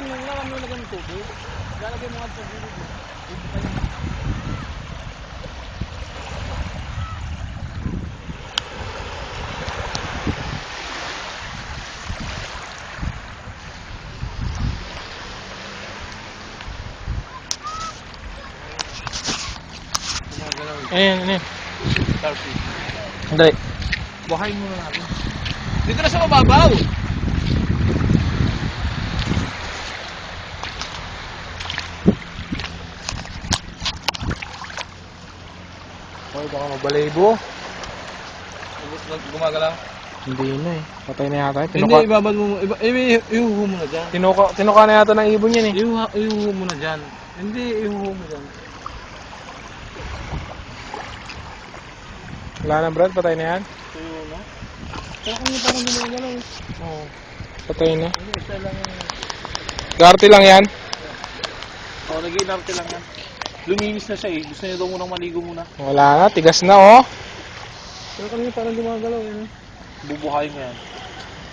yung lang ang nilagay ng tubig. Lalagay mo nga sa tubig. Ayan, ayan. Starfish. Andali. Buhayin muna natin. Dito na sa mababaw. Hoy, baka mabalaybo. Gumagalaw. Hindi na eh. Patay na yata eh. Hindi, ibabad mo. Ihuhu mo na dyan. Tinuka na yata ng ibon yan eh. Ihuhu mo na dyan. Hindi, ihuhu mo dyan. Wala na Brad, patay na yan. Ihuhu na. Kaya kung yung parang gumagalaw eh. Oo. Patay na. Hindi, isa lang yung... Garte lang yan. Oo, nag-iinarte lang yan. Luminis na siya eh. Gusto niya daw munang maligo muna. Wala na, tigas na oh. Pero kanina parang gumagalaw eh. Bubuhayin mo yan.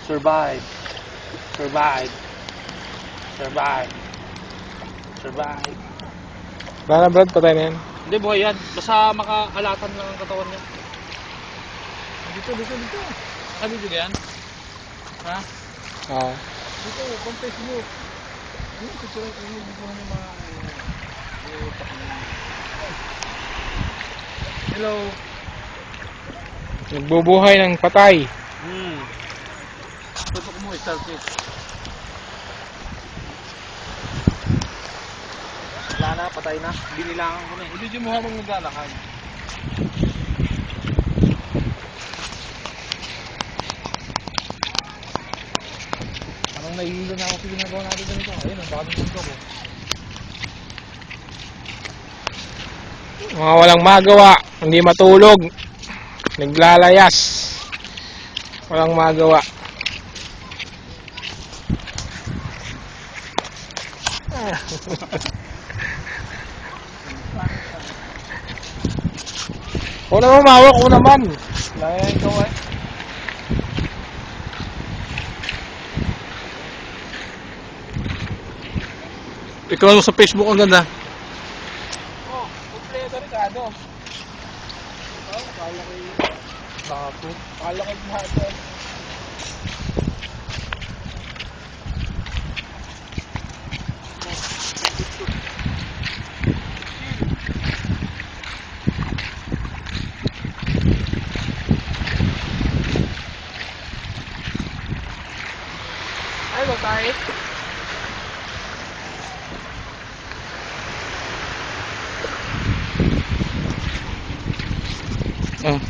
Survive. Survive. Survive. Survive. Wala na Brad, patay na yan. Hindi, buhay yan. Basta makakalatan lang ang katawan niya. Dito. Ah, dito yan? Ha? Oo. Dito, kung Facebook. Ano, picture ko yung mga... Hello. Nagbubuhay ng patay. Tutok mo, starfish. Wala na, patay na. Binilangan ko na eh. Hindi mo habang naglalakad. Parang nahihilo na ako sa ginagawa natin ganito. Ayun, ang bakit yung ko. Mga walang magawa, hindi matulog. Naglalayas. Walang magawa. O naman, mawak ko naman. Laya ikaw eh. Ikaw sa Facebook ang ganda. Oh, kompleto Ricardo. Oh, kala ko yung... Bako. Kala ko yung hatan. Ay, babae. Oh.